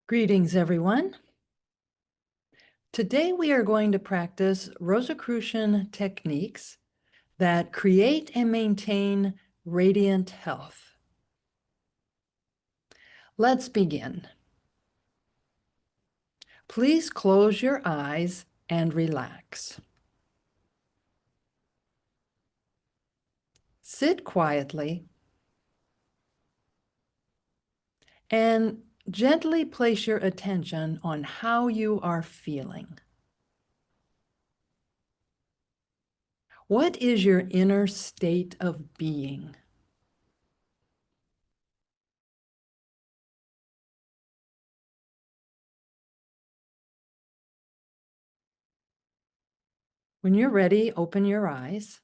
Greetings, everyone. Today we are going to practice Rosicrucian techniques that create and maintain radiant health. Let's begin. Please close your eyes and relax. Sit quietly and gently place your attention on how you are feeling. What is your inner state of being? When you're ready, open your eyes.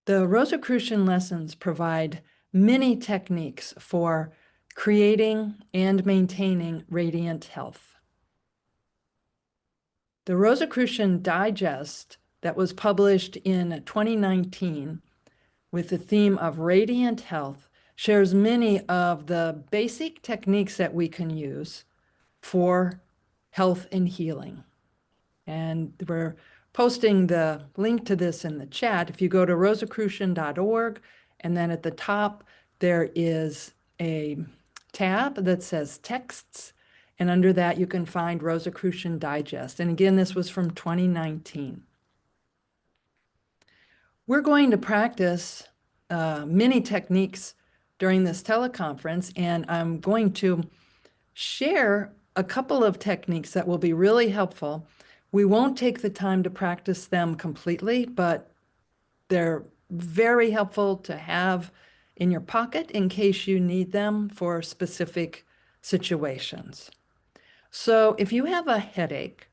The Rosicrucian lessons provide many techniques for creating and maintaining radiant health. The Rosicrucian Digest that was published in 2019 with the theme of radiant health shares many of the basic techniques that we can use for health and healing. And we're posting the link to this in the chat. If you go to rosicrucian.org, and then at the top, there is a tab that says texts. And under that, you can find Rosicrucian Digest. And again, this was from 2019. We're going to practice many techniques during this teleconference, and I'm going to share a couple of techniques that will be really helpful. We won't take the time to practice them completely, but they're very helpful to have in your pocket in case you need them for specific situations. So if you have a headache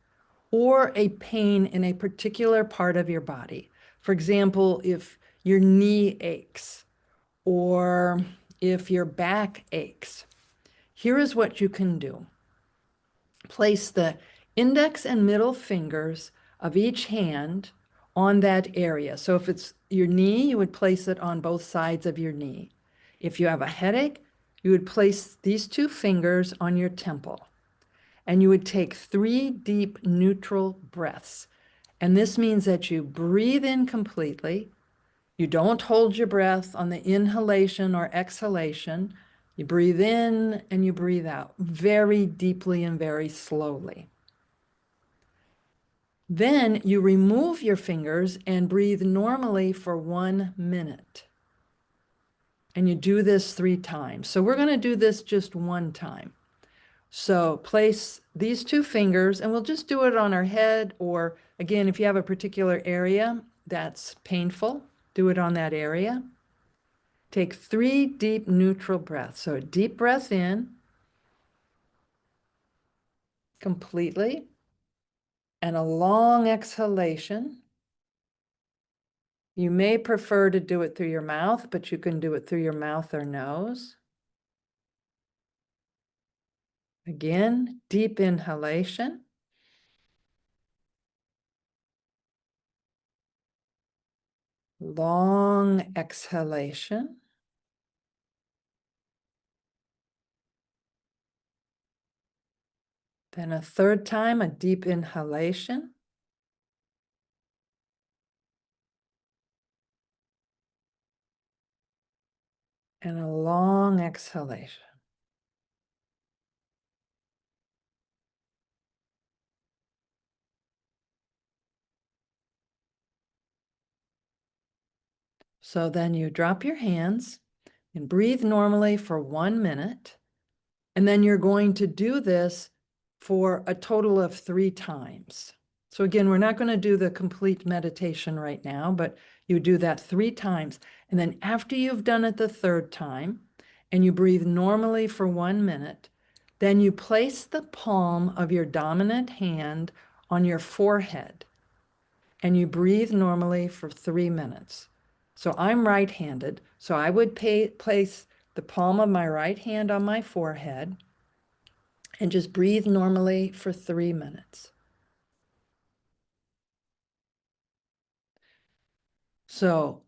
or a pain in a particular part of your body, for example, if your knee aches or if your back aches, here is what you can do. Place the index and middle fingers of each hand on that area. So if it's your knee, you would place it on both sides of your knee. If you have a headache, you would place these two fingers on your temple. And you would take 3 deep neutral breaths. And this means that you breathe in completely. You don't hold your breath on the inhalation or exhalation. You breathe in and you breathe out very deeply and very slowly. Then you remove your fingers and breathe normally for 1 minute. And you do this 3 times. So we're going to do this just 1 time. So place these 2 fingers, and we'll just do it on our head, or again, if you have a particular area that's painful, do it on that area. Take 3 deep neutral breaths. So a deep breath in completely, and a long exhalation. You may prefer to do it through your mouth, but you can do it through your mouth or nose. Again, deep inhalation. Long exhalation. Then a 3rd time, a deep inhalation. And a long exhalation. So then you drop your hands and breathe normally for 1 minute. And then you're going to do this for a total of 3 times. So again, we're not going to do the complete meditation right now, but you do that 3 times. And then after you've done it the 3rd time, and you breathe normally for 1 minute, then you place the palm of your dominant hand on your forehead, and you breathe normally for 3 minutes. So I'm right-handed, so I would place the palm of my right hand on my forehead and just breathe normally for 3 minutes. So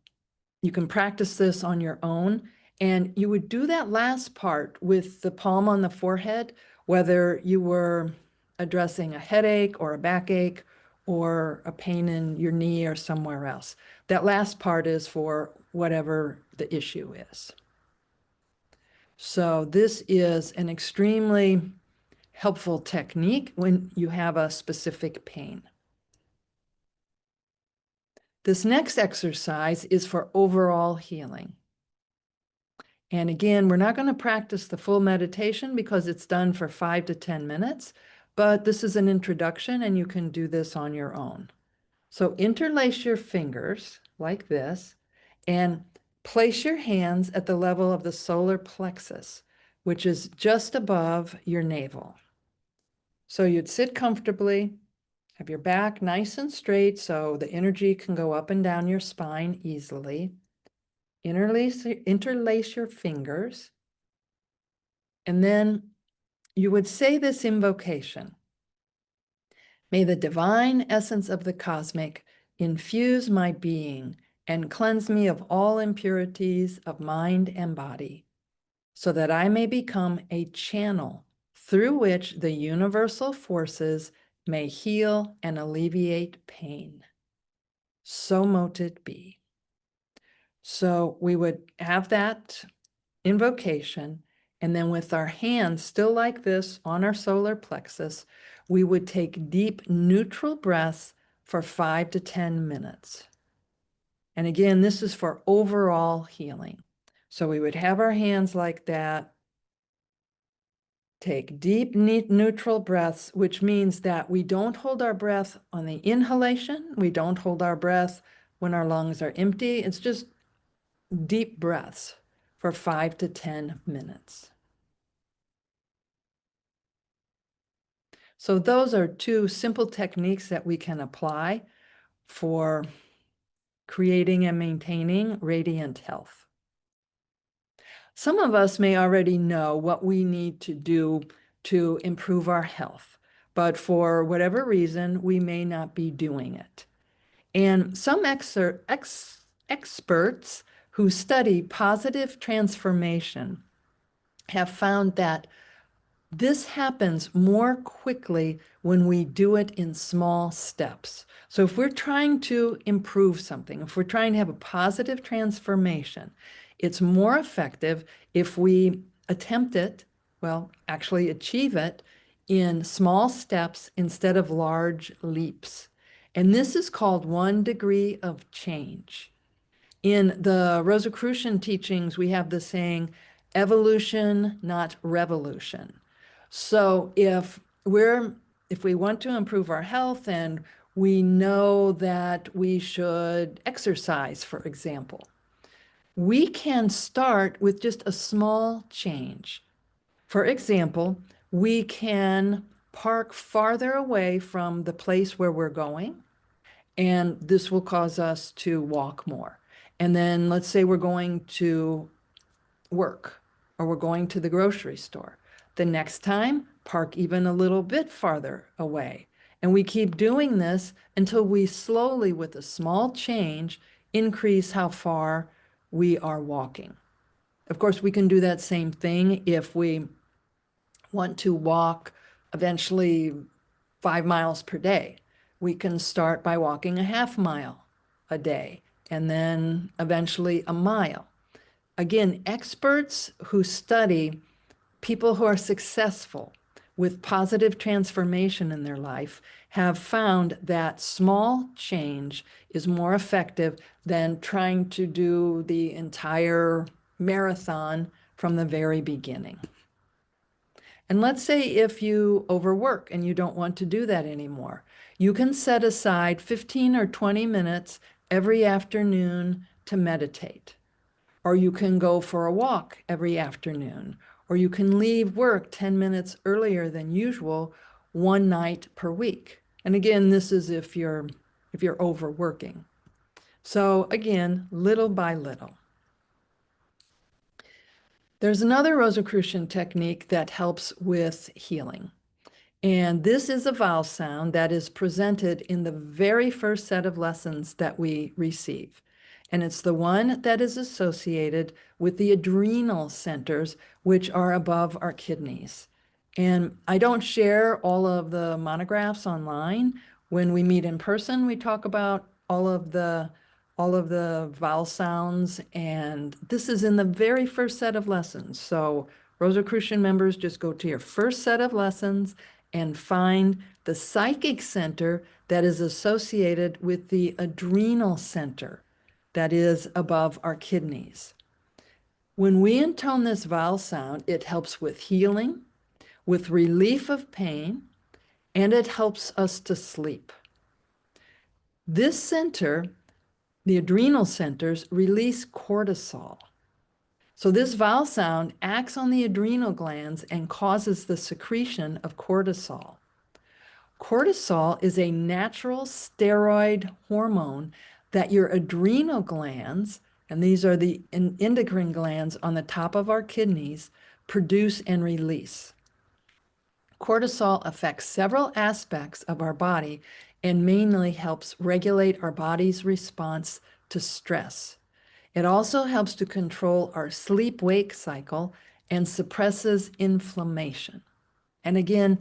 you can practice this on your own. And you would do that last part with the palm on the forehead, whether you were addressing a headache or a backache or a pain in your knee or somewhere else. That last part is for whatever the issue is. So this is an extremely helpful technique when you have a specific pain. This next exercise is for overall healing. And again, we're not going to practice the full meditation because it's done for 5 to 10 minutes, but this is an introduction and you can do this on your own. So interlace your fingers like this and place your hands at the level of the solar plexus, which is just above your navel. So you'd sit comfortably, have your back nice and straight so the energy can go up and down your spine easily. Interlace your fingers, and then you would say this invocation. May the divine essence of the cosmic infuse my being and cleanse me of all impurities of mind and body, so that I may become a channel through which the universal forces may heal and alleviate pain. So mote it be. So we would have that invocation, and then with our hands still like this on our solar plexus, we would take deep neutral breaths for 5 to 10 minutes. And again, this is for overall healing. So we would have our hands like that, take deep, neutral breaths, which means that we don't hold our breath on the inhalation. We don't hold our breath when our lungs are empty. It's just deep breaths for 5 to 10 minutes. So those are two simple techniques that we can apply for creating and maintaining radiant health. Some of us may already know what we need to do to improve our health, but for whatever reason, we may not be doing it. And some experts who study positive transformation have found that this happens more quickly when we do it in small steps. So if we're trying to improve something, if we're trying to have a positive transformation, it's more effective if we attempt it, well, actually achieve it in small steps instead of large leaps. And this is called 1 degree of change. In the Rosicrucian teachings, we have the saying, evolution, not revolution. So if we want to improve our health and we know that we should exercise, for example, we can start with just a small change. For example, we can park farther away from the place where we're going, and this will cause us to walk more. And then let's say we're going to work or we're going to the grocery store. The next time, park even a little bit farther away. And we keep doing this until we slowly, with a small change, increase how far we are walking. Of course, we can do that same thing if we want to walk eventually 5 miles per day. We can start by walking a half mile a day and then eventually a mile. Again, experts who study people who are successful with positive transformation in their life have found that small change is more effective than trying to do the entire marathon from the very beginning. And let's say if you overwork and you don't want to do that anymore, you can set aside 15 or 20 minutes every afternoon to meditate. Or you can go for a walk every afternoon, or you can leave work 10 minutes earlier than usual 1 night per week. And again, this is if you're overworking. So again, little by little. There's another Rosicrucian technique that helps with healing. And this is a vowel sound that is presented in the very first set of lessons that we receive. and it's the one that is associated with the adrenal centers, which are above our kidneys. And I don't share all of the monographs online. When we meet in person, we talk about all of the vowel sounds, and this is in the very first set of lessons. So Rosicrucian members, just go to your first set of lessons and find the psychic center that is associated with the adrenal center that is above our kidneys. When we intone this vowel sound, it helps with healing, with relief of pain, and it helps us to sleep. This center, the adrenal centers, release cortisol. So this vowel sound acts on the adrenal glands and causes the secretion of cortisol. Cortisol is a natural steroid hormone that your adrenal glands, and these are the endocrine glands on the top of our kidneys, produce and release. Cortisol affects several aspects of our body and mainly helps regulate our body's response to stress. It also helps to control our sleep-wake cycle and suppresses inflammation. And again,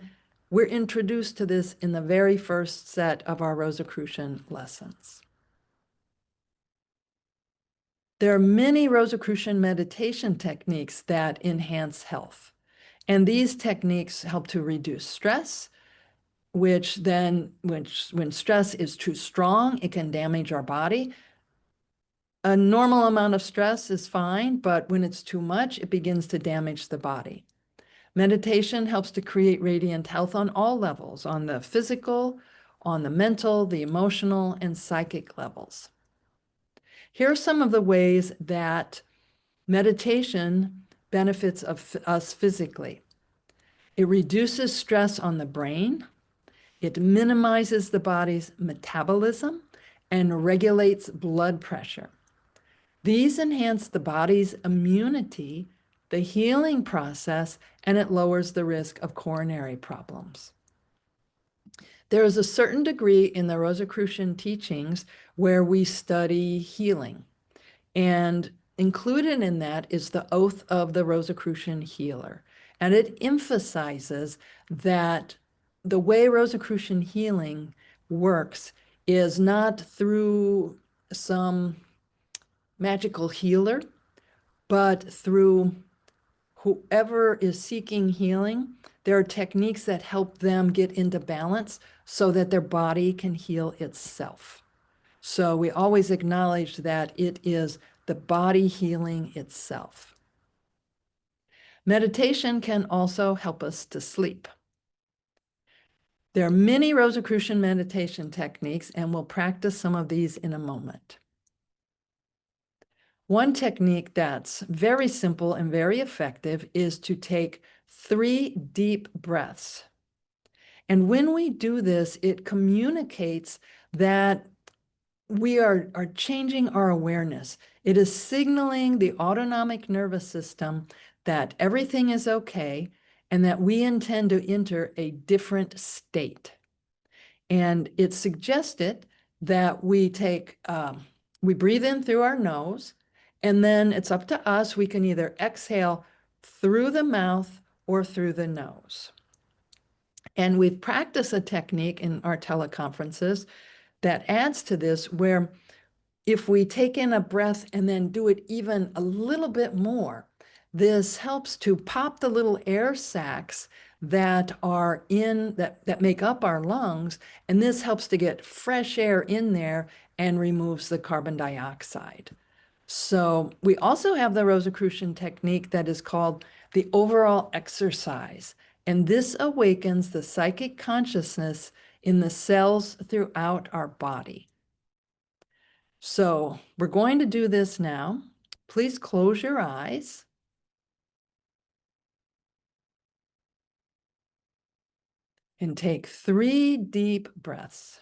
we're introduced to this in the very first set of our Rosicrucian lessons. There are many Rosicrucian meditation techniques that enhance health. And these techniques help to reduce stress, which then, when stress is too strong, it can damage our body. A normal amount of stress is fine, but when it's too much, it begins to damage the body. Meditation helps to create radiant health on all levels, on the physical, on the mental, the emotional, and psychic levels. Here are some of the ways that meditation benefits us physically. It reduces stress on the brain. It minimizes the body's metabolism and regulates blood pressure. These enhance the body's immunity, the healing process, and it lowers the risk of coronary problems. There is a certain degree in the Rosicrucian teachings where we study healing, and included in that is the oath of the Rosicrucian healer. And it emphasizes that the way Rosicrucian healing works is not through some magical healer, but through whoever is seeking healing. There are techniques that help them get into balance so that their body can heal itself. So we always acknowledge that it is the body healing itself. Meditation can also help us to sleep. There are many Rosicrucian meditation techniques, and we'll practice some of these in a moment. One technique that's very simple and very effective is to take 3 deep breaths. And when we do this, it communicates that we are changing our awareness. It is signaling the autonomic nervous system that everything is okay and that we intend to enter a different state. And it's suggested that we breathe in through our nose, and then it's up to us. We can either exhale through the mouth or through the nose. And we've practiced a technique in our teleconferences that adds to this, where if we take in a breath and then do it even a little bit more, this helps to pop the little air sacs that are that make up our lungs, and this helps to get fresh air in there and removes the carbon dioxide. So we also have the Rosicrucian technique that is called the overall exercise, and this awakens the psychic consciousness in the cells throughout our body. So we're going to do this now. Please close your eyes. And take 3 deep breaths.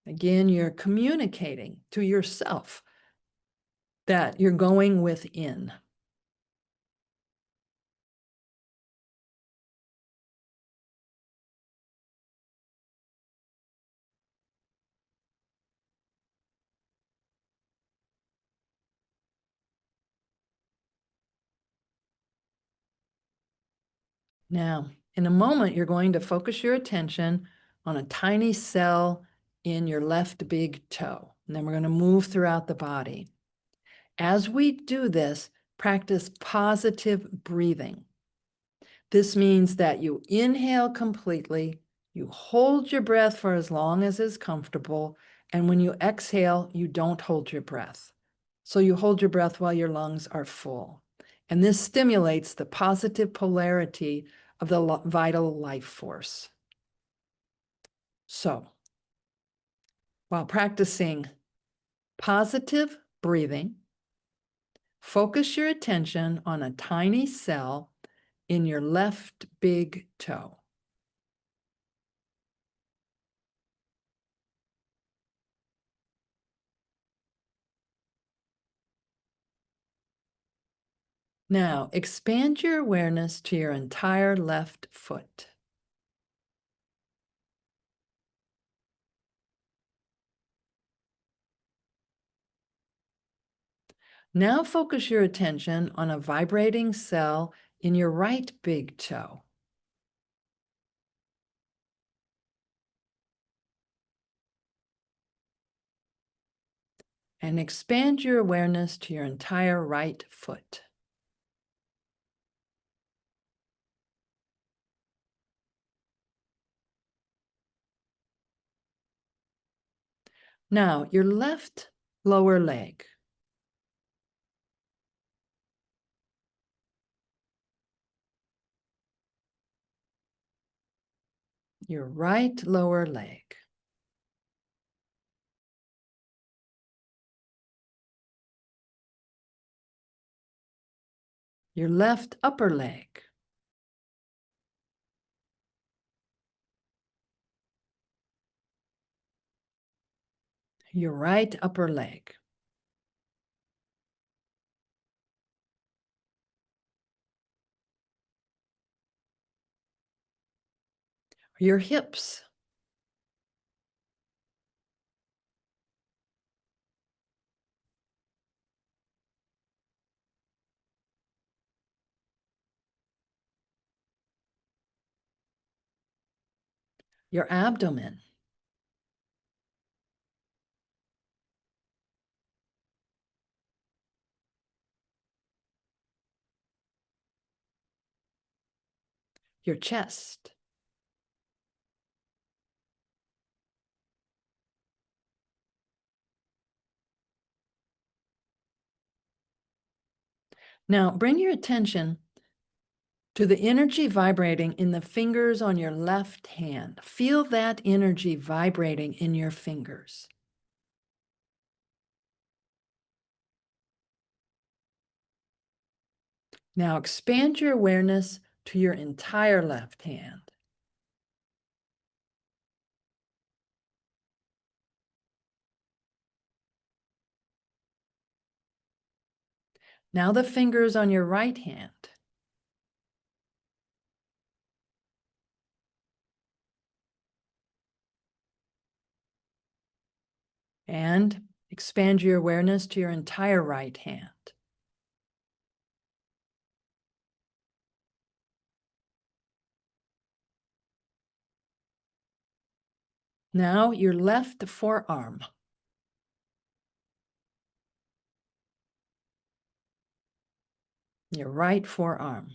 Again, you're communicating to yourself that you're going within. Now, in a moment, you're going to focus your attention on a tiny cell in your left big toe. And then we're going to move throughout the body. As we do this, practice positive breathing. This means that you inhale completely, you hold your breath for as long as is comfortable, and when you exhale, you don't hold your breath. So you hold your breath while your lungs are full. And this stimulates the positive polarity of the vital life force. So, while practicing positive breathing, focus your attention on a tiny cell in your left big toe. Now, expand your awareness to your entire left foot. Now focus your attention on a vibrating cell in your right big toe. And expand your awareness to your entire right foot. Now, your left lower leg. Your right lower leg. Your left upper leg. Your right upper leg. Your hips. Your abdomen. Your chest. Now, bring your attention to the energy vibrating in the fingers on your left hand. Feel that energy vibrating in your fingers. Now expand your awareness to your entire left hand. Now the fingers on your right hand. And expand your awareness to your entire right hand. Now your left forearm. Your right forearm.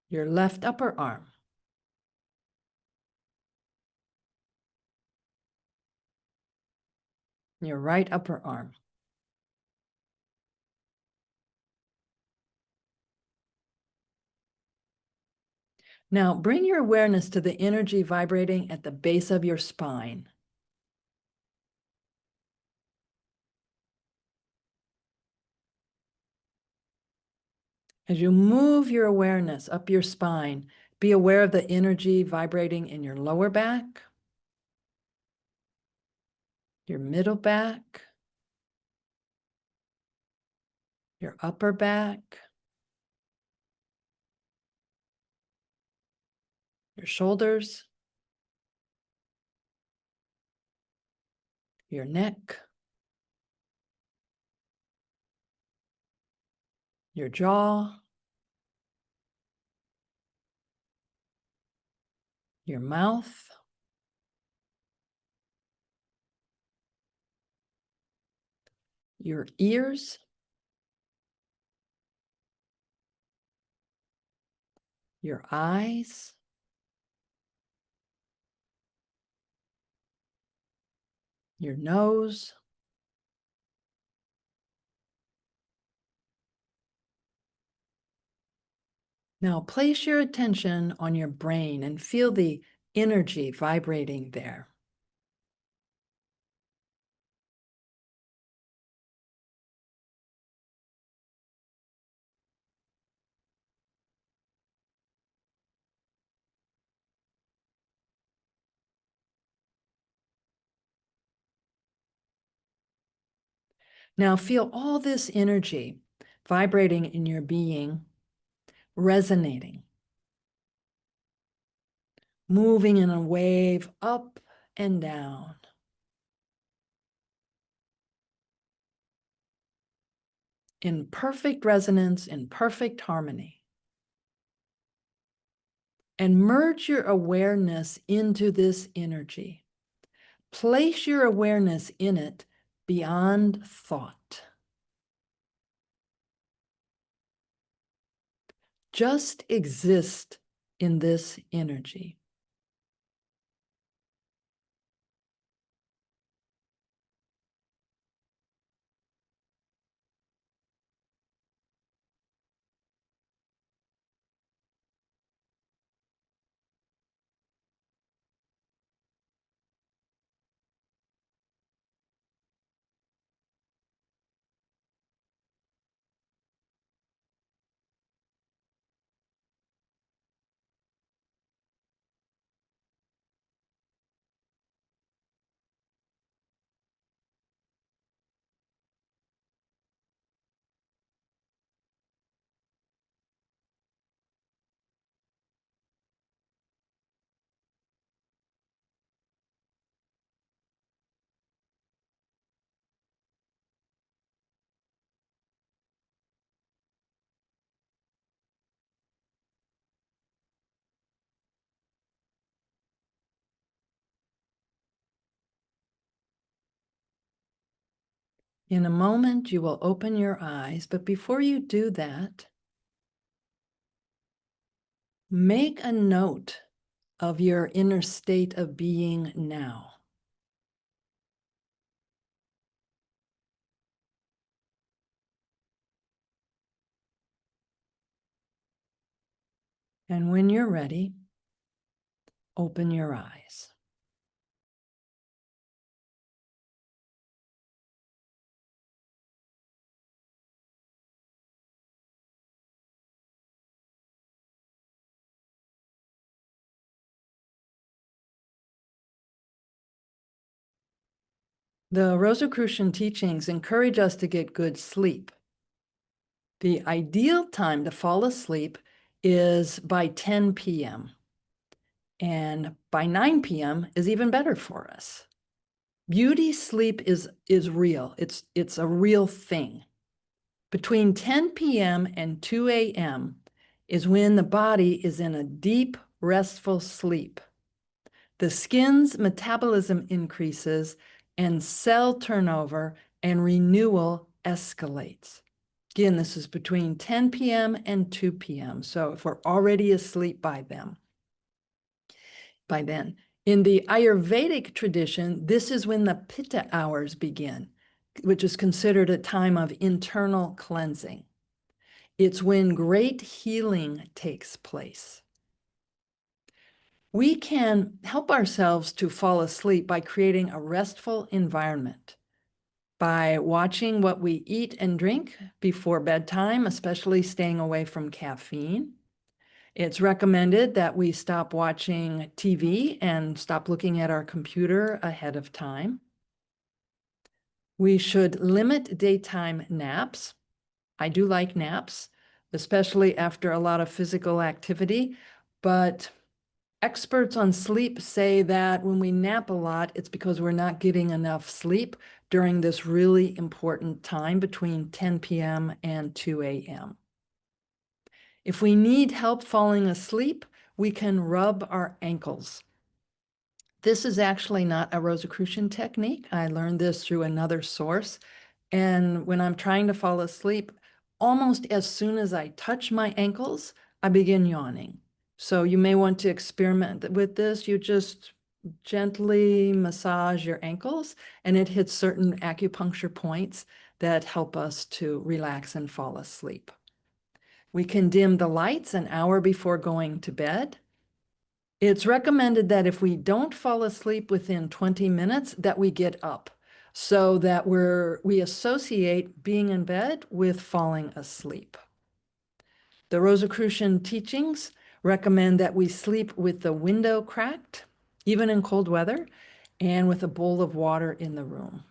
Your left upper arm. Your right upper arm. Now bring your awareness to the energy vibrating at the base of your spine. As you move your awareness up your spine, be aware of the energy vibrating in your lower back, your middle back, your upper back, your shoulders, your neck, your jaw, your mouth, your ears, your eyes, your nose, now place your attention on your brain and feel the energy vibrating there. Now feel all this energy vibrating in your being, resonating, moving in a wave up and down. In perfect resonance, in perfect harmony. And merge your awareness into this energy. Place your awareness in it beyond thought. Just exist in this energy. In a moment, you will open your eyes, but before you do that, make a note of your inner state of being now. And when you're ready, open your eyes. The Rosicrucian teachings encourage us to get good sleep. The ideal time to fall asleep is by 10 p.m. And by 9 p.m. is even better for us. Beauty sleep is real. It's a real thing. Between 10 p.m. and 2 a.m. is when the body is in a deep, restful sleep. The skin's metabolism increases and cell turnover and renewal escalates. Again, this is between 10 p.m. and 2 p.m. So if we're already asleep by then. In the Ayurvedic tradition, this is when the Pitta hours begin, which is considered a time of internal cleansing. It's when great healing takes place. We can help ourselves to fall asleep by creating a restful environment, by watching what we eat and drink before bedtime, especially staying away from caffeine. It's recommended that we stop watching TV and stop looking at our computer ahead of time. We should limit daytime naps. I do like naps, especially after a lot of physical activity, but Experts on sleep say that when we nap a lot, it's because we're not getting enough sleep during this really important time between 10 p.m. and 2 a.m. If we need help falling asleep, we can rub our ankles. This is actually not a Rosicrucian technique. I learned this through another source. And when I'm trying to fall asleep, almost as soon as I touch my ankles, I begin yawning. So you may want to experiment with this. You just gently massage your ankles, and it hits certain acupuncture points that help us to relax and fall asleep. We can dim the lights an hour before going to bed. It's recommended that if we don't fall asleep within 20 minutes, that we get up so that we associate being in bed with falling asleep. The Rosicrucian teachings recommend that we sleep with the window cracked, even in cold weather, and with a bowl of water in the room.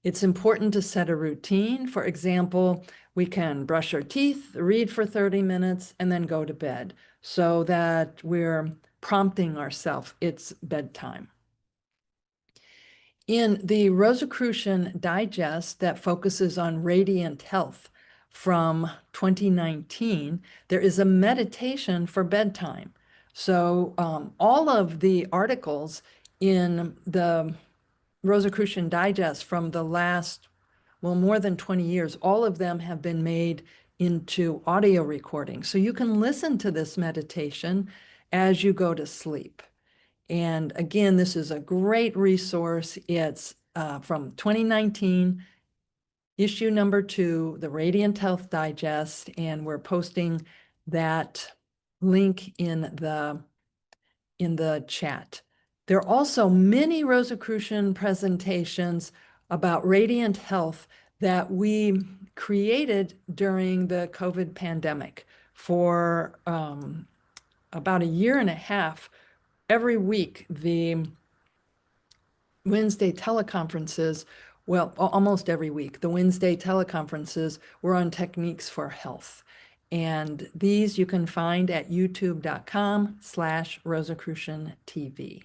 It's important to set a routine. For example, we can brush our teeth, read for 30 minutes, and then go to bed so that we're prompting ourselves, it's bedtime. In the Rosicrucian Digest that focuses on radiant health from 2019, there is a meditation for bedtime. So all of the articles in the Rosicrucian Digest from the last, well, more than 20 years, all of them have been made into audio recordings. So you can listen to this meditation as you go to sleep. And again, this is a great resource. It's from 2019, issue number 2, the Radiant Health Digest, and we're posting that link in the chat. There are also many Rosicrucian presentations about radiant health that we created during the COVID pandemic for about a year and a half. Every week, the Wednesday teleconferences, well, almost every week, the Wednesday teleconferences were on techniques for health. And these you can find at youtube.com/Rosicrucian TV.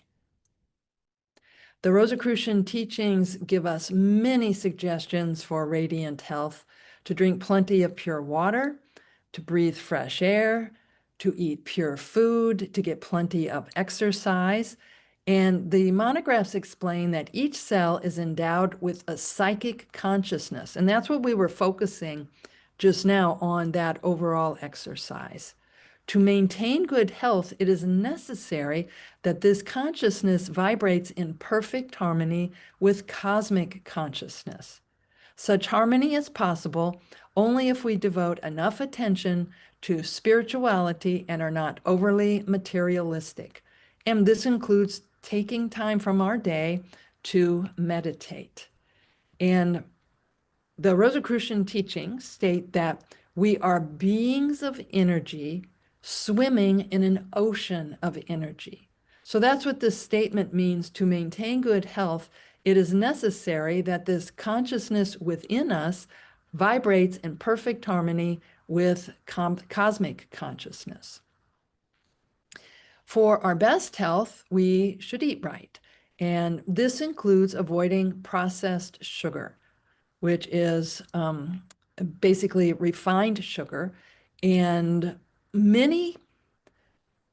The Rosicrucian teachings give us many suggestions for radiant health: to drink plenty of pure water, to breathe fresh air, to eat pure food, to get plenty of exercise. And the monographs explain that each cell is endowed with a psychic consciousness. And that's what we were focusing just now on, that overall exercise. To maintain good health, it is necessary that this consciousness vibrates in perfect harmony with cosmic consciousness. Such harmony is possible only if we devote enough attention to spirituality and are not overly materialistic. And this includes taking time from our day to meditate. And the Rosicrucian teachings state that we are beings of energy swimming in an ocean of energy. So that's what this statement means. To maintain good health, it is necessary that this consciousness within us vibrates in perfect harmony with cosmic consciousness. For our best health, we should eat right. And this includes avoiding processed sugar, which is basically refined sugar. And many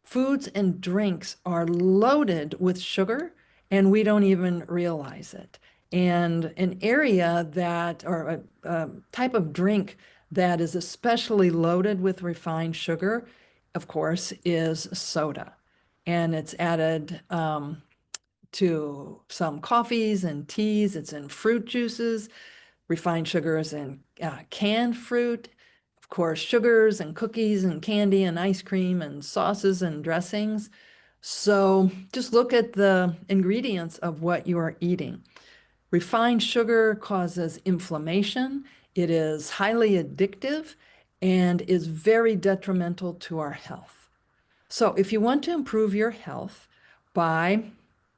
foods and drinks are loaded with sugar, and we don't even realize it. And an area that, or a type of drink that is especially loaded with refined sugar, of course, is soda. And it's added to some coffees and teas. It's in fruit juices, refined sugars in canned fruit, of course, sugars and cookies and candy and ice cream and sauces and dressings. So just look at the ingredients of what you are eating. Refined sugar causes inflammation. It is highly addictive and is very detrimental to our health. So if you want to improve your health by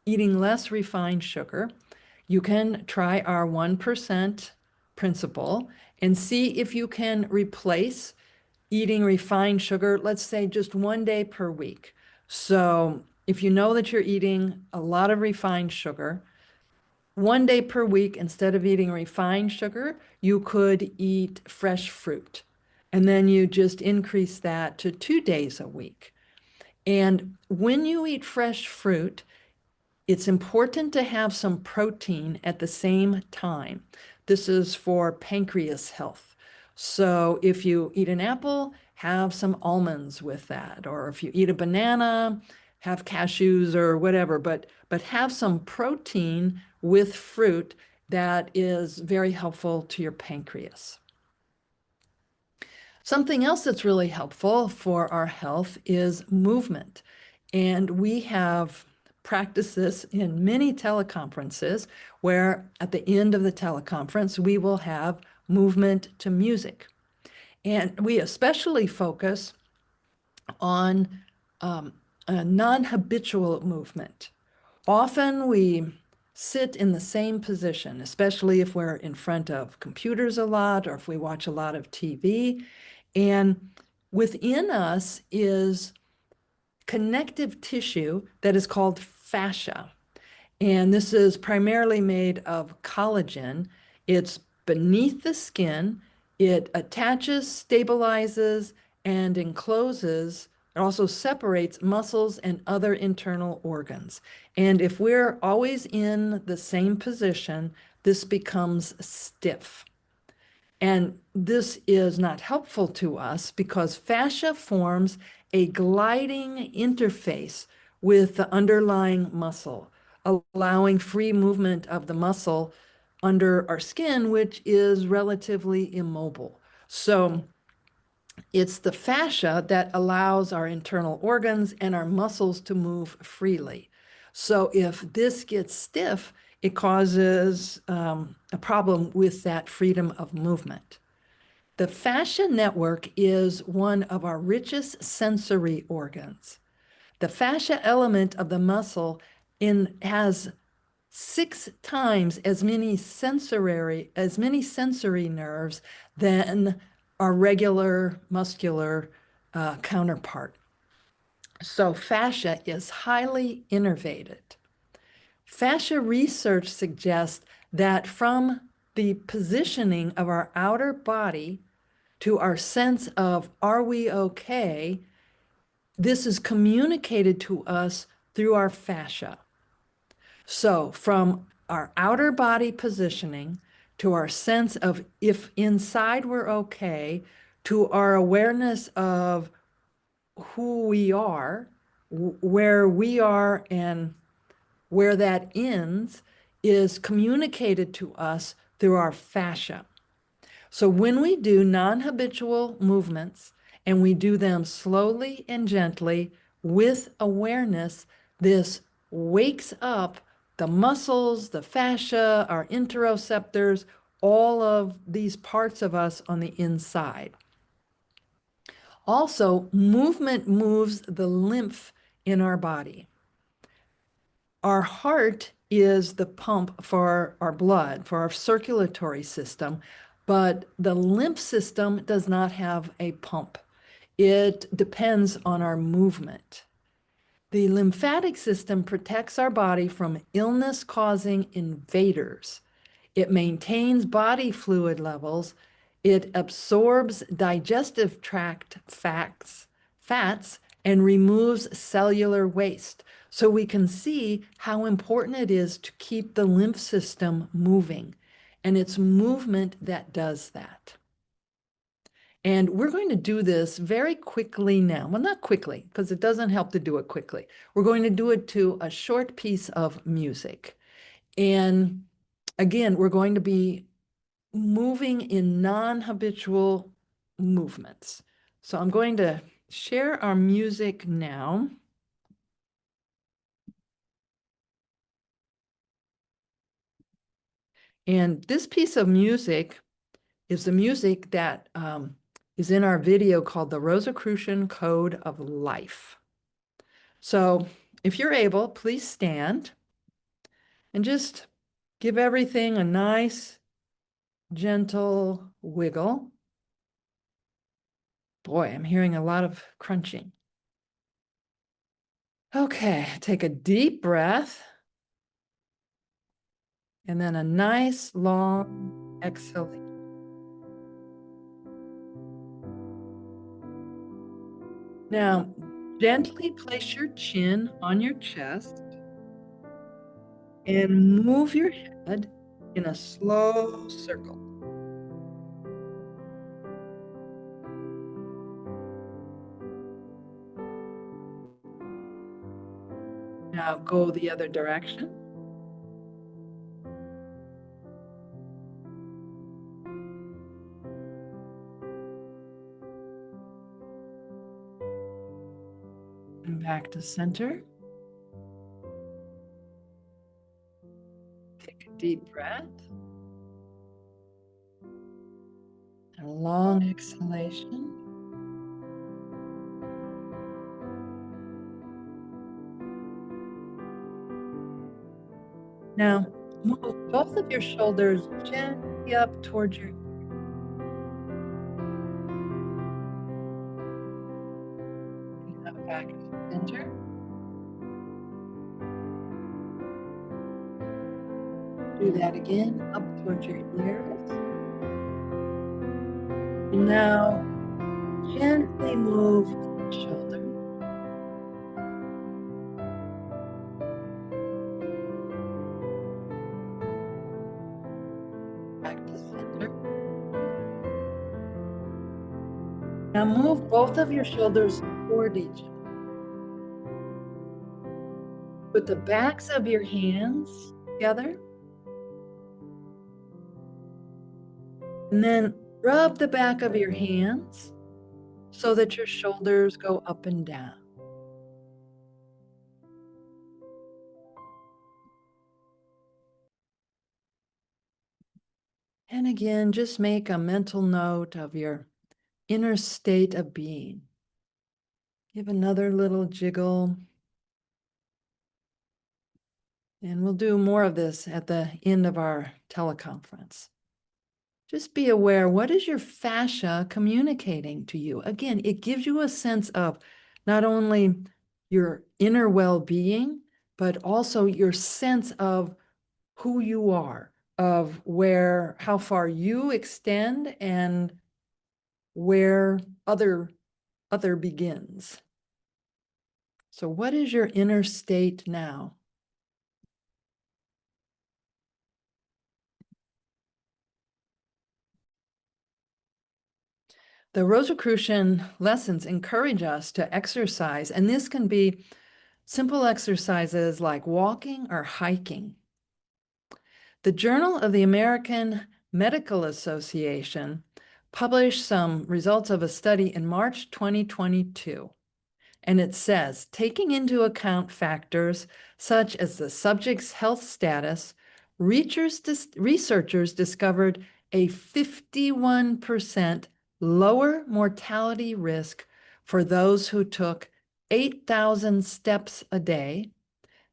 eating less refined sugar, you can try our 1% principle and see if you can replace eating refined sugar, let's say just one day per week. So if you know that you're eating a lot of refined sugar, 1 day per week, instead of eating refined sugar, you could eat fresh fruit. And then you just increase that to 2 days a week. And when you eat fresh fruit, it's important to have some protein at the same time. This is for pancreas health. So if you eat an apple, have some almonds with that. Or if you eat a banana, have cashews or whatever, but have some protein with fruit that is very helpful to your pancreas. Something else that's really helpful for our health is movement. And we have practiced this in many teleconferences where at the end of the teleconference, we will have movement to music. And we especially focus on a non-habitual movement. Often we sit in the same position, especially if we're in front of computers a lot or if we watch a lot of TV. And within us is connective tissue that is called fascia. And this is primarily made of collagen. It's beneath the skin. It attaches, stabilizes, and encloses. It also separates muscles and other internal organs. And if we're always in the same position, this becomes stiff. And this is not helpful to us because fascia forms a gliding interface with the underlying muscle, allowing free movement of the muscle under our skin, which is relatively immobile. So it's the fascia that allows our internal organs and our muscles to move freely. So if this gets stiff, it causes a problem with that freedom of movement. The fascia network is one of our richest sensory organs. The fascia element of the muscle has 6 times as many sensory nerves than our regular muscular counterpart. So fascia is highly innervated. Fascia research suggests that from the positioning of our outer body to our sense of are we okay, this is communicated to us through our fascia. So from our outer body positioning to our sense of if inside we're okay, to our awareness of who we are, where we are, and where that ends is communicated to us through our fascia. So when we do non-habitual movements and we do them slowly and gently with awareness, this wakes up the muscles, the fascia, our interoceptors, all of these parts of us on the inside. Also, movement moves the lymph in our body. Our heart is the pump for our blood, for our circulatory system, but the lymph system does not have a pump. It depends on our movement. The lymphatic system protects our body from illness-causing invaders. It maintains body fluid levels. It absorbs digestive tract fats, and removes cellular waste. So we can see how important it is to keep the lymph system moving. And it's movement that does that. And we're going to do this very quickly now. Well, not quickly, because it doesn't help to do it quickly. We're going to do it to a short piece of music. And again, we're going to be moving in non-habitual movements. So I'm going to share our music now. And this piece of music is the music that is in our video called the Rosicrucian Code of Life. So if you're able, please stand and just give everything a nice, gentle wiggle. Boy, I'm hearing a lot of crunching. Okay, take a deep breath and then a nice long exhale. Now, gently place your chin on your chest and move your head in a slow circle. Now go the other direction. And back to center. Take a deep breath. A long exhalation. Now, move both of your shoulders gently up towards your now back to center. Do that again, up towards your ears. And now, gently move the shoulder. Back to center. Now move both of your shoulders toward each other. Put the backs of your hands together. And then rub the back of your hands so that your shoulders go up and down. And again, just make a mental note of your inner state of being. Give another little jiggle. And we'll do more of this at the end of our teleconference. Just be aware, what is your fascia communicating to you? Again, it gives you a sense of not only your inner well-being, but also your sense of who you are, of how far you extend and where other begins. So what is your inner state now? The Rosicrucian lessons encourage us to exercise, and this can be simple exercises like walking or hiking. The Journal of the American Medical Association published some results of a study in March 2022. And it says, taking into account factors such as the subject's health status, researchers discovered a 51% lower mortality risk for those who took 8,000 steps a day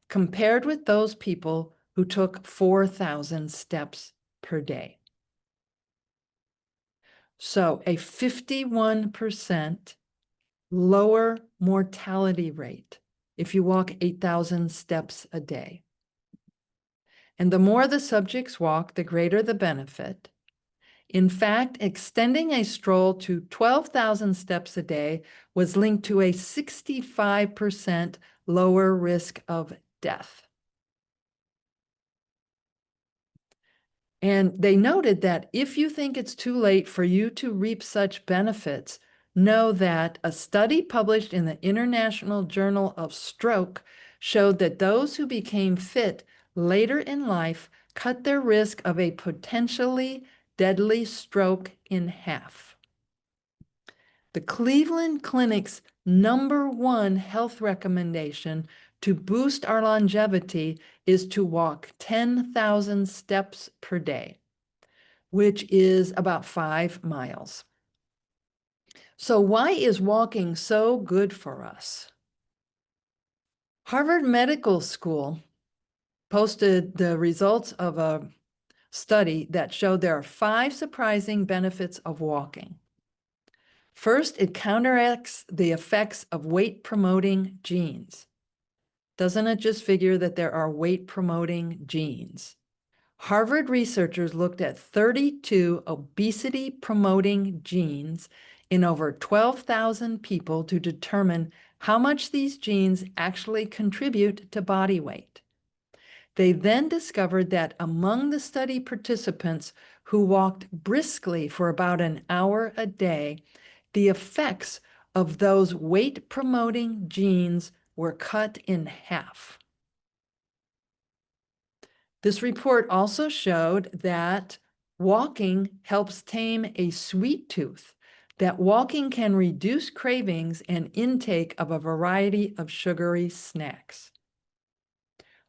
compared with those people who took 4,000 steps per day. So a 51% lower mortality rate if you walk 8,000 steps a day. And the more the subjects walk, the greater the benefit. In fact, extending a stroll to 12,000 steps a day was linked to a 65% lower risk of death. And they noted that if you think it's too late for you to reap such benefits, know that a study published in the International Journal of Stroke showed that those who became fit later in life cut their risk of a potentially deadly stroke in half. The Cleveland Clinic's #1 health recommendation to boost our longevity is to walk 10,000 steps per day, which is about 5 miles. So why is walking so good for us? Harvard Medical School posted the results of a study that showed there are 5 surprising benefits of walking. First, it counteracts the effects of weight-promoting genes. Doesn't it just figure that there are weight-promoting genes? Harvard researchers looked at 32 obesity-promoting genes in over 12,000 people to determine how much these genes actually contribute to body weight. They then discovered that among the study participants who walked briskly for about an hour a day, the effects of those weight-promoting genes were cut in half. This report also showed that walking helps tame a sweet tooth, that walking can reduce cravings and intake of a variety of sugary snacks.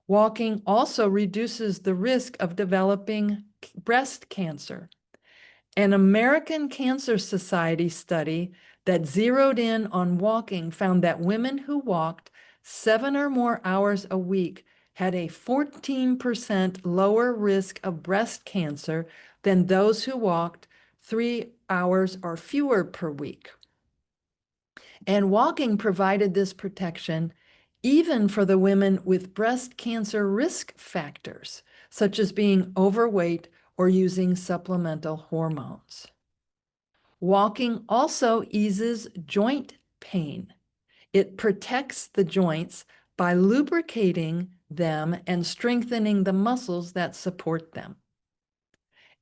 Walking also reduces the risk of developing breast cancer. An American Cancer Society study that zeroed in on walking found that women who walked 7 or more hours a week had a 14% lower risk of breast cancer than those who walked 3 hours or fewer per week. And walking provided this protection even for the women with breast cancer risk factors, such as being overweight or using supplemental hormones. Walking also eases joint pain. It protects the joints by lubricating them and strengthening the muscles that support them.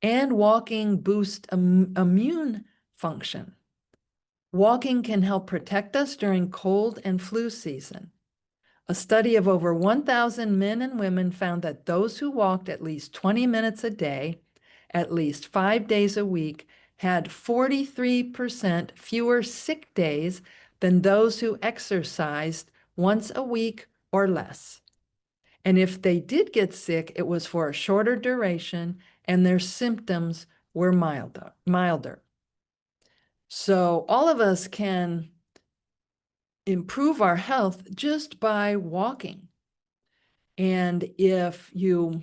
And walking boosts immune function. Walking can help protect us during cold and flu season. A study of over 1,000 men and women found that those who walked at least 20 minutes a day, at least 5 days a week, had 43% fewer sick days than those who exercised once a week or less. And if they did get sick, it was for a shorter duration and their symptoms were milder. So all of us can improve our health just by walking. And if you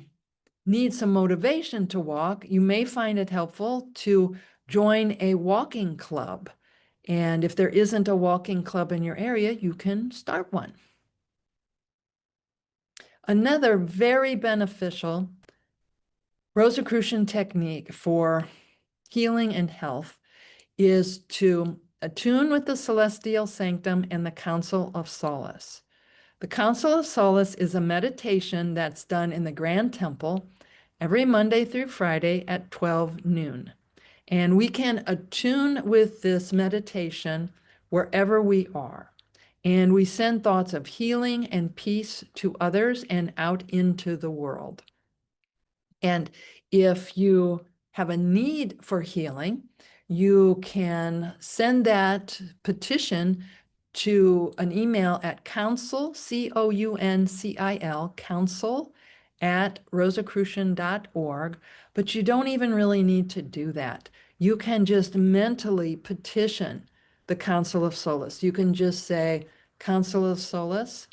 need some motivation to walk, you may find it helpful to join a walking club. And if there isn't a walking club in your area, you can start one. Another very beneficial Rosicrucian technique for healing and health is to attune with the celestial sanctum and the Council of Solace. The Council of Solace is a meditation that's done in the Grand Temple every Monday through Friday at 12 noon. And we can attune with this meditation wherever we are. And we send thoughts of healing and peace to others and out into the world. And if you have a need for healing, you can send that petition to an email at council, C-O-U-N-C-I-L, council at rosicrucian.org, but you don't even really need to do that. You can just mentally petition the Council of Solace. You can just say, Council of Solace,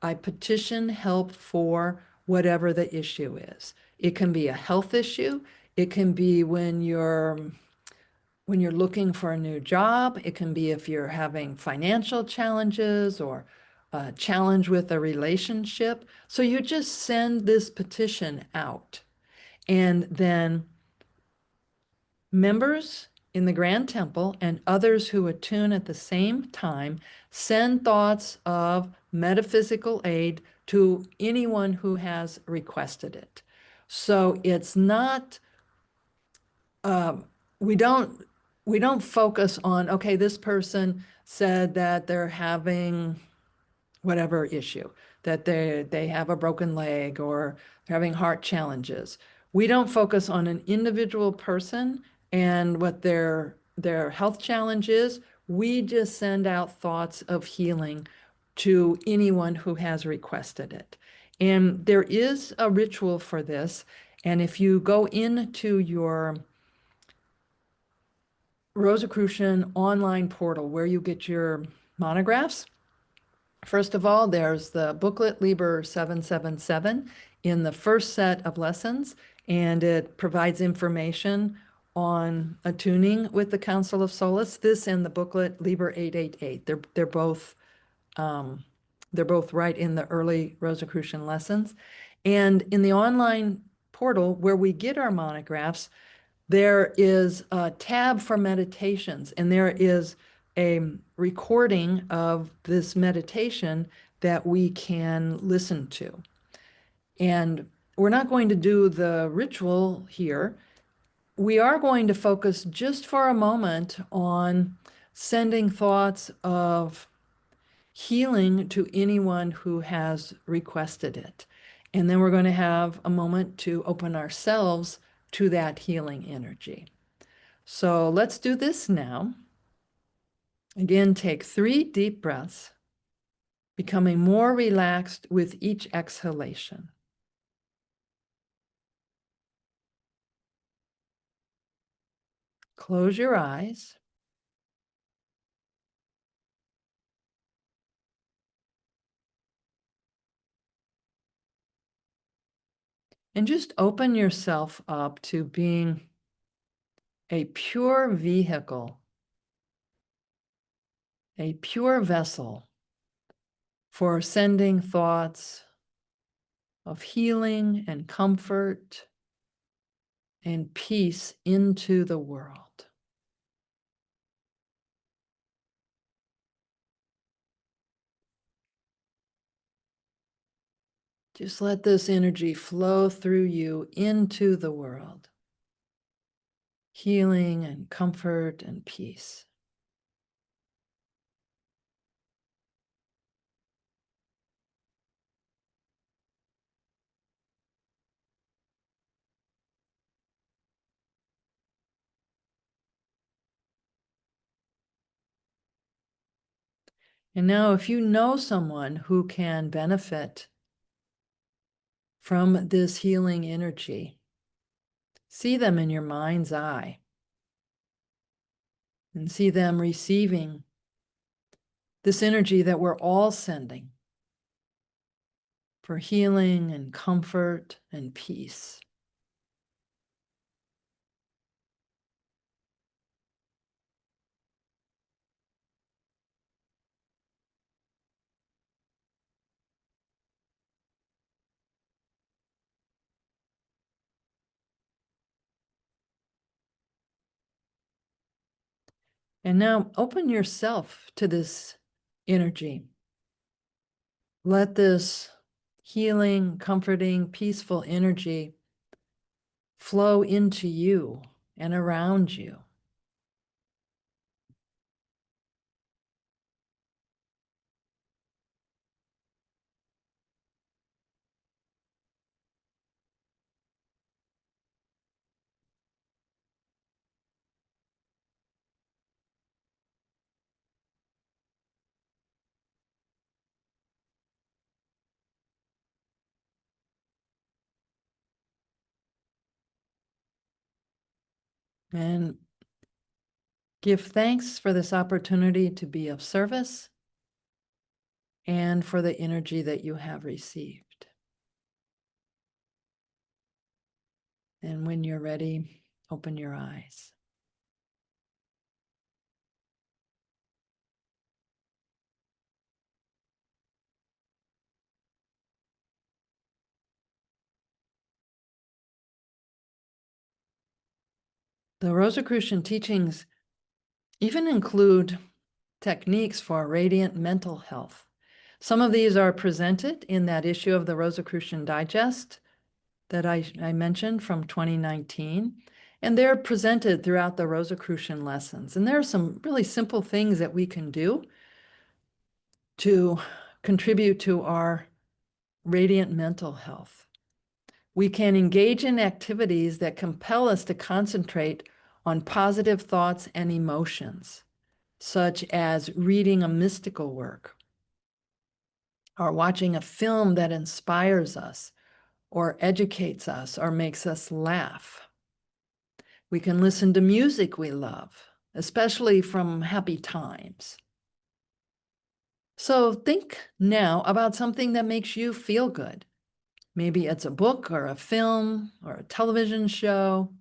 I petition help for whatever the issue is. It can be a health issue. It can be when you're looking for a new job. It can be if you're having financial challenges or a challenge with a relationship. So you just send this petition out. And then members in the Grand Temple and others who attune at the same time send thoughts of metaphysical aid to anyone who has requested it. So it's not, we don't focus on, okay, this person said that they're having whatever issue, that they have a broken leg or they're having heart challenges. We don't focus on an individual person and what their health challenge is. We just send out thoughts of healing to anyone who has requested it. And there is a ritual for this. And if you go into your Rosicrucian online portal where you get your monographs, first of all, there's the booklet Liber 777 in the first set of lessons, and it provides information on attuning with the Council of Solace. This and the booklet Liber 888, they're both They're both right in the early Rosicrucian lessons. And in the online portal where we get our monographs, there is a tab for meditations, and there is a recording of this meditation that we can listen to. And we're not going to do the ritual here. We are going to focus just for a moment on sending thoughts of healing to anyone who has requested it. And then we're going to have a moment to open ourselves to that healing energy. So let's do this now. Again, take 3 deep breaths, becoming more relaxed with each exhalation. Close your eyes. And just open yourself up to being a pure vehicle, a pure vessel for sending thoughts of healing and comfort and peace into the world. Just let this energy flow through you into the world. Healing and comfort and peace. And now, if you know someone who can benefit from this healing energy, see them in your mind's eye and see them receiving this energy that we're all sending for healing and comfort and peace. And now open yourself to this energy. Let this healing, comforting, peaceful energy flow into you and around you. And give thanks for this opportunity to be of service and for the energy that you have received. And when you're ready, open your eyes. The Rosicrucian teachings even include techniques for radiant mental health. Some of these are presented in that issue of the Rosicrucian Digest that I mentioned from 2019, and they're presented throughout the Rosicrucian lessons. And there are some really simple things that we can do to contribute to our radiant mental health. We can engage in activities that compel us to concentrate on positive thoughts and emotions, such as reading a mystical work, or watching a film that inspires us, or educates us, or makes us laugh. We can listen to music we love, especially from happy times. So think now about something that makes you feel good. Maybe it's a book or a film or a television show.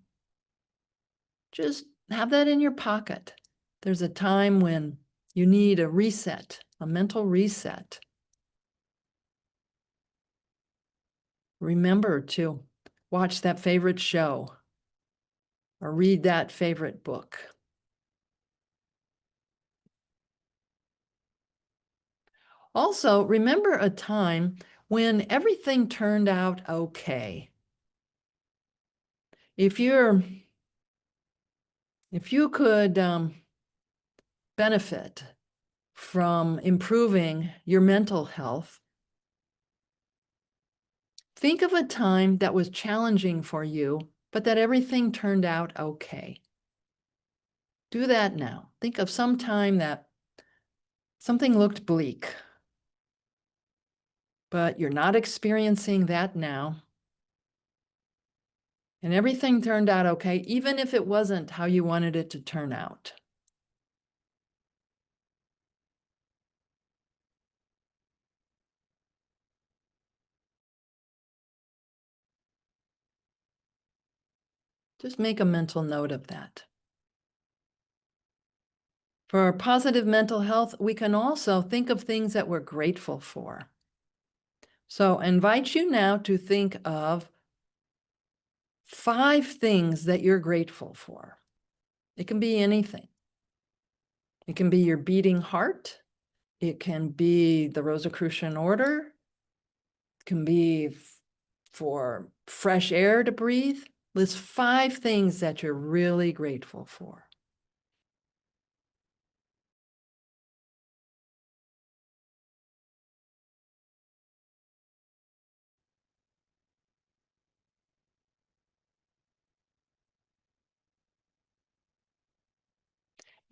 Just have that in your pocket. There's a time when you need a reset, a mental reset. Remember to watch that favorite show or read that favorite book. Also, remember a time when everything turned out okay. If you could benefit from improving your mental health, think of a time that was challenging for you, but that everything turned out okay. Do that now. Think of some time that something looked bleak, but you're not experiencing that now. And everything turned out okay, even if it wasn't how you wanted it to turn out. Just make a mental note of that. For our positive mental health, we can also think of things that we're grateful for. So I invite you now to think of 5 things that you're grateful for. It can be anything. It can be your beating heart. It can be the Rosicrucian order. It can be for fresh air to breathe. List 5 things that you're really grateful for.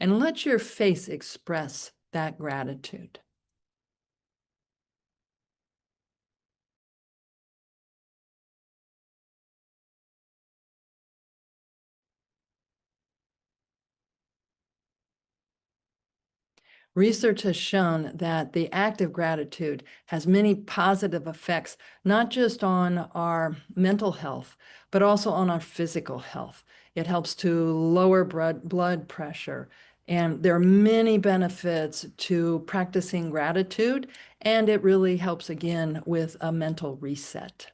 And let your face express that gratitude. Research has shown that the act of gratitude has many positive effects, not just on our mental health, but also on our physical health. It helps to lower blood pressure. And there are many benefits to practicing gratitude, and it really helps again with a mental reset.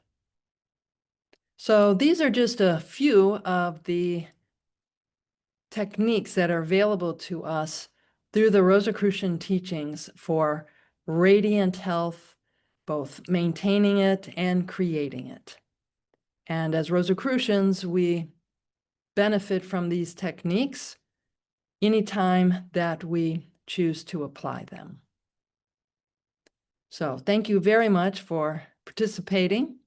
So these are just a few of the techniques that are available to us through the Rosicrucian teachings for radiant health, both maintaining it and creating it. And as Rosicrucians, we benefit from these techniques anytime that we choose to apply them. So thank you very much for participating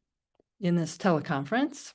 in this teleconference.